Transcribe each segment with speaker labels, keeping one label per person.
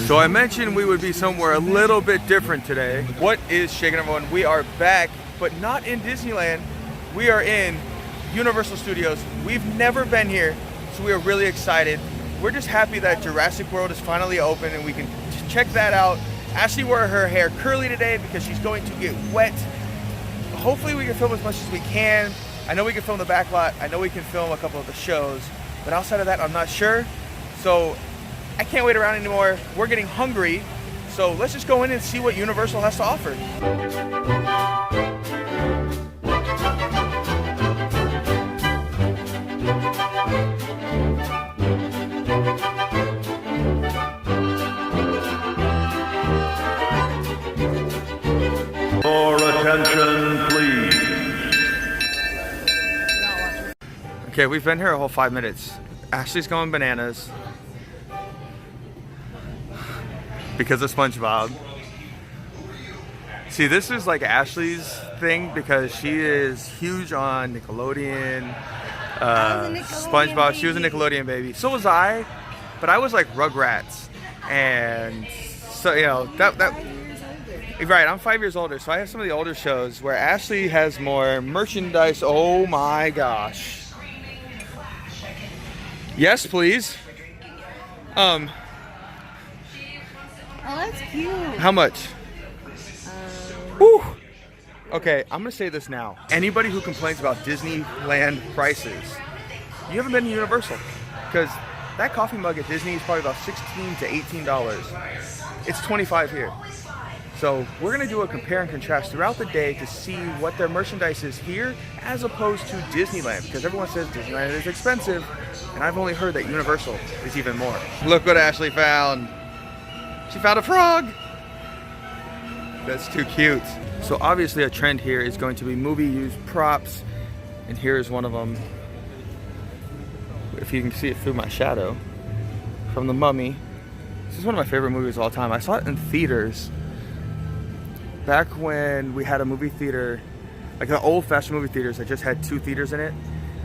Speaker 1: So I mentioned we would be somewhere a little bit different today. What is shaking, everyone? We are back, but not in Disneyland. We are in Universal Studios. We've never been here, so we are really excited. We're just happy that Jurassic World is finally open and we can check that out. Ashley wore her hair curly today because she's going to get wet. Hopefully we can film as much as we can. I know we can film the back lot. I know we can film a couple of the shows, but outside of that, I'm not sure. So I can't wait around anymore. We're getting hungry, so let's just go in and see what Universal has to offer.
Speaker 2: Your attention, please.
Speaker 1: Okay, we've been here a whole 5 minutes. Ashley's going bananas because of SpongeBob. See, this is like Ashley's thing because she is huge on Nickelodeon, SpongeBob.
Speaker 3: Baby.
Speaker 1: She was a Nickelodeon baby. So was I, but I was like Rugrats, and so you know that. Right, I'm 5 years older, so I have some of the older shows where Ashley has more merchandise. Oh my gosh. Yes, please.
Speaker 3: Oh, that's cute.
Speaker 1: How much? Whew. Okay, I'm gonna say this now. Anybody who complains about Disneyland prices, you haven't been to Universal, because that coffee mug at Disney is probably about $16 to $18. It's $25 here. So we're gonna do a compare and contrast throughout the day to see what their merchandise is here as opposed to Disneyland, because everyone says Disneyland is expensive, and I've only heard that Universal is even more. Look what Ashley found. She found a frog. That's too cute. So obviously a trend here is going to be movie used props, and here's one of them. If you can see it through my shadow, from The Mummy. This is one of my favorite movies of all time. I saw it in theaters back when we had a movie theater, like the old-fashioned movie theaters that just had 2 theaters in it.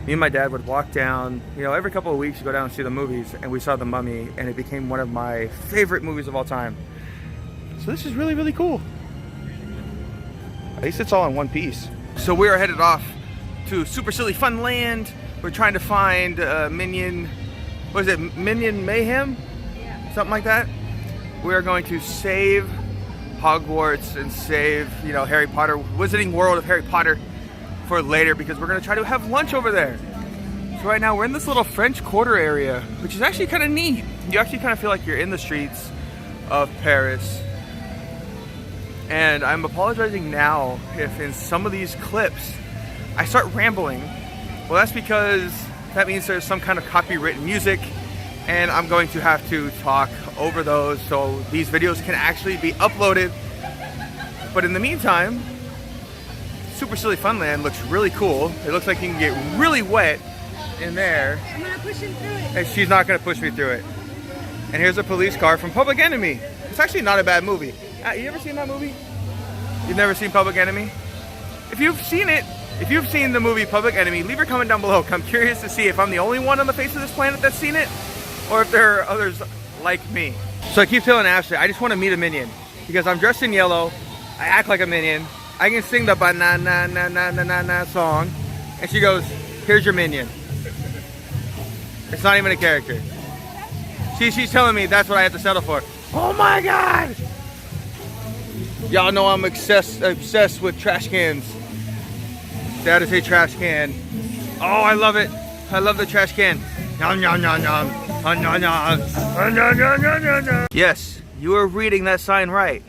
Speaker 1: Me and my dad would walk down, you know, every couple of weeks, go down and see the movies, and we saw The Mummy, and it became one of my favorite movies of all time. So this is really, really cool. At least it's all in one piece. So we are headed off to Super Silly Fun Land. We're trying to find Minion, what is it, Minion Mayhem? Yeah. Something like that. We are going to save Hogwarts and save, you know, Harry Potter, Wizarding World of Harry Potter for later, because we're gonna try to have lunch over there. So right now we're in this little French Quarter area, which is actually kind of neat. You actually kind of feel like you're in the streets of Paris. And I'm apologizing now if in some of these clips I start rambling. Well, that's because that means there's some kind of copywritten music, and I'm going to have to talk over those so these videos can actually be uploaded. But in the meantime, Super Silly Funland looks really cool. It looks like you can get really wet in there.
Speaker 3: I'm gonna push him through it.
Speaker 1: And she's not gonna push me through it. And here's a police car from Public Enemy. It's actually not a bad movie. You ever seen that movie? You've never seen Public Enemy? If you've seen it, if you've seen the movie Public Enemy, leave your comment down below. I'm curious to see if I'm the only one on the face of this planet that's seen it, or if there are others like me. So I keep telling Ashley, I just want to meet a minion, because I'm dressed in yellow, I act like a minion, I can sing the banana na na na na na song, and she goes, here's your minion. It's not even a character. She's telling me that's what I have to settle for. Oh my God! Y'all know I'm obsessed with trash cans. That is a trash can. Oh, I love it. I love the trash can. Nom, nom, nom, nom. Nom, nom, nom. Nom, nom, nom, nom, nom. Yes, you are reading that sign right.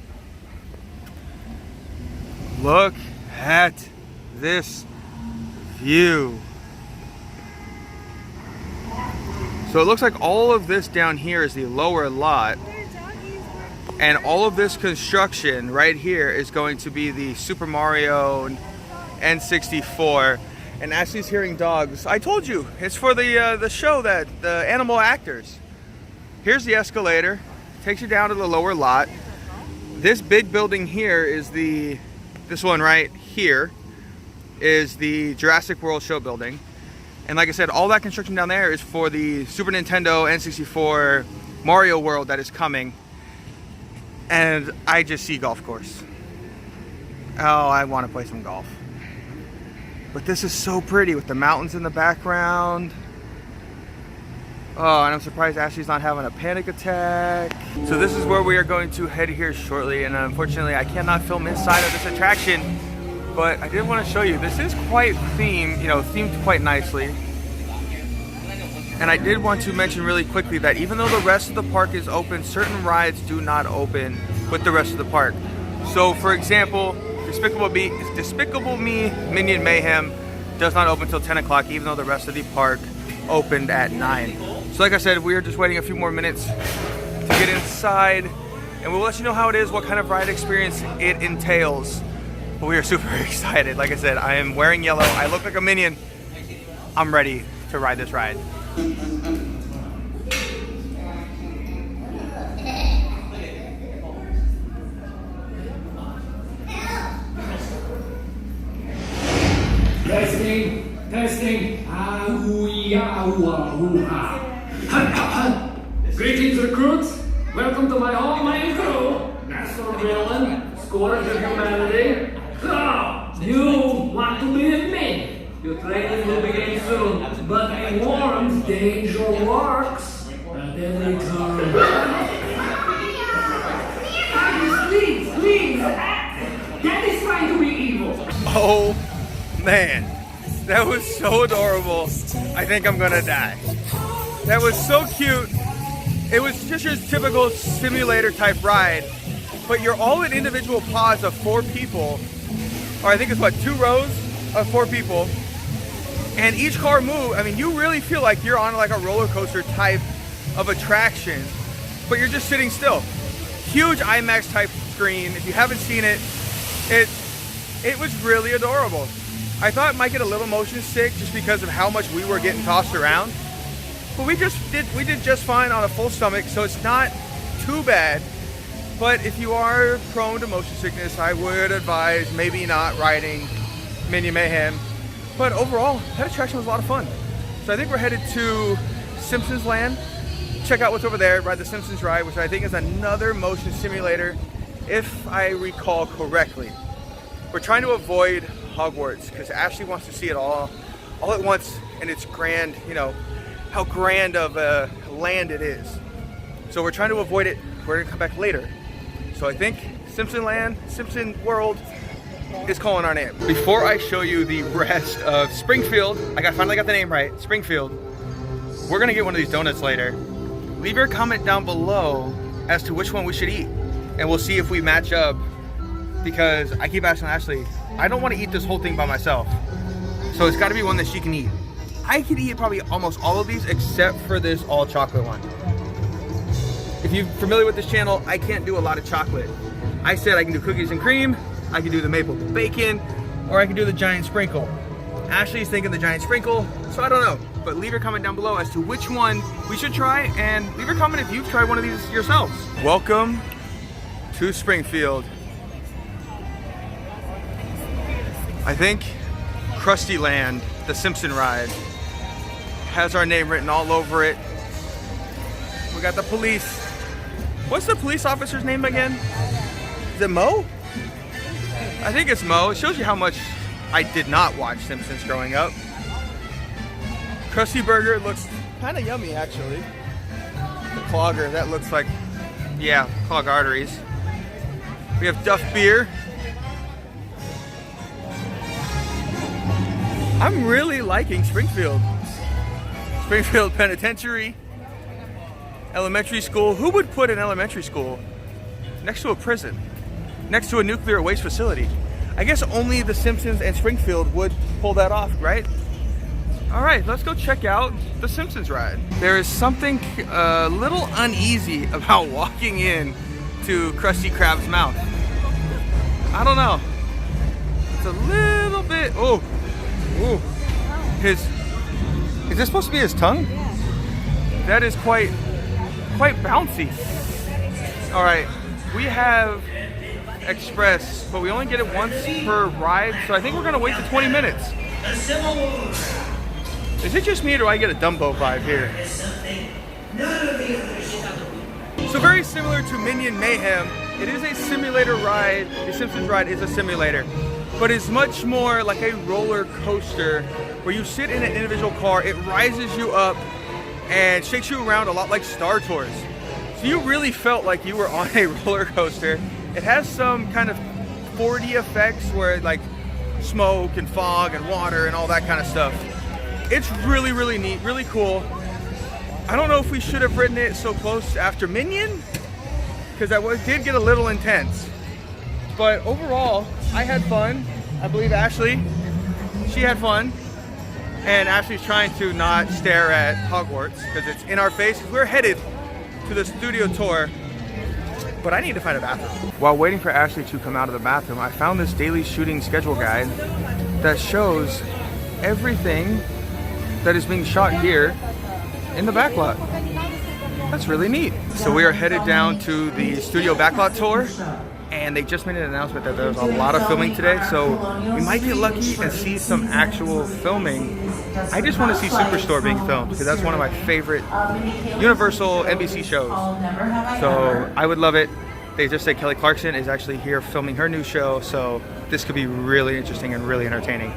Speaker 1: Look at this view. So it looks like all of this down here is the lower lot, and all of this construction right here is going to be the Super Mario N64. And Ashley's hearing dogs. I told you, it's for the show, that the animal actors. Here's the escalator, takes you down to the lower lot. This big building here is this one right here is the Jurassic World show building. And like I said, all that construction down there is for the Super Nintendo N64 Mario World that is coming. and I just see golf course. Oh, I want to play some golf. But this is so pretty with the mountains in the background. Oh, and I'm surprised Ashley's not having a panic attack. So this is where we are going to head here shortly, and unfortunately I cannot film inside of this attraction, but I did want to show you. This is quite themed, themed quite nicely. And I did want to mention really quickly that even though the rest of the park is open, certain rides do not open with the rest of the park. So for example, Despicable Me Minion Mayhem does not open until 10 o'clock, even though the rest of the park opened at 9. So like I said, we are just waiting a few more minutes to get inside, and we'll let you know how it is, what kind of ride experience it entails. But we are super excited. Like I said, I am wearing yellow. I look like a minion. I'm ready to ride this ride.
Speaker 4: Testing. Greetings, recruits. Welcome to my all-main crew. National Villain, Scourge of Humanity. So, you want to be with me? Your training will begin soon, but be warned, danger lurks at every turn. Please. That is trying to be evil.
Speaker 1: Oh man, that was so adorable. I think I'm gonna die. That was so cute. It was just your typical simulator type ride, but you're all in individual pods of 4 people, or I think it's what, 2 rows of 4 people, and each car move. I mean, you really feel like you're on like a roller coaster type of attraction, but you're just sitting still. Huge IMAX type screen. If you haven't seen it, it was really adorable. I thought it might get a little motion sick just because of how much we were getting tossed around, but we did just fine on a full stomach, so it's not too bad. But if you are prone to motion sickness, I would advise maybe not riding Minion Mayhem. But overall, that attraction was a lot of fun. So I think we're headed to Simpsons Land. Check out what's over there, ride the Simpsons Ride, which I think is another motion simulator, if I recall correctly. We're trying to avoid Hogwarts because Ashley wants to see it all at once, and it's grand, how grand of a land it is. So we're trying to avoid it. We're gonna come back later. So I think Simpson Land, Simpson World is calling our name. Before I show you the rest of Springfield, I finally got the name right, Springfield. We're gonna get one of these donuts later. Leave your comment down below as to which one we should eat, and we'll see if we match up, because I keep asking Ashley, I don't want to eat this whole thing by myself. So it's gotta be one that she can eat. I could eat probably almost all of these except for this all chocolate one. If you're familiar with this channel, I can't do a lot of chocolate. I said I can do cookies and cream, I can do the maple bacon, or I can do the giant sprinkle. Ashley's thinking the giant sprinkle, so I don't know. But leave your comment down below as to which one we should try, and leave your comment if you've tried one of these yourselves. Welcome to Springfield. I think Krusty Land, the Simpson Ride, has our name written all over it. We got the police. What's the police officer's name again? Is it Mo? I think it's Mo. It shows you how much I did not watch Simpsons growing up. Krusty Burger looks kind of yummy, actually. The clogger, that looks like, yeah, clog arteries. We have Duff Beer. I'm really liking Springfield. Springfield Penitentiary, elementary school. Who would put an elementary school next to a prison, next to a nuclear waste facility? I guess only the Simpsons and Springfield would pull that off, right? All right, let's go check out the Simpsons Ride. There is something a little uneasy about walking in to Krusty Krab's mouth. I don't know. It's a little bit, oh. Ooh. Is this supposed to be his tongue? Yeah. That is quite bouncy. All right, we have Express, but we only get it once per ride, so I think we're gonna wait to 20 minutes. Is it just me, or do I get a Dumbo vibe here? So very similar to Minion Mayhem, It is a simulator ride. The Simpsons Ride is a simulator, but it's much more like a roller coaster where you sit in an individual car, it rises you up and shakes you around a lot like Star Tours. So you really felt like you were on a roller coaster. It has some kind of 4D effects where like smoke and fog and water and all that kind of stuff. It's really, really neat, really cool. I don't know if we should have ridden it so close after Minion, because that did get a little intense. But overall, I had fun. I believe Ashley, she had fun. And Ashley's trying to not stare at Hogwarts because it's in our face. We're headed to the studio tour, but I need to find a bathroom. While waiting for Ashley to come out of the bathroom, I found this daily shooting schedule guide that shows everything that is being shot here in the backlot. That's really neat. So we are headed down to the studio backlot tour, and they just made an announcement that there's a lot of filming today, so we might get lucky and see some actual filming. I just want to see Superstore being filmed because that's one of my favorite Universal NBC shows. So I would love it. They just said Kelly Clarkson is actually here filming her new show, so this could be really interesting and really entertaining.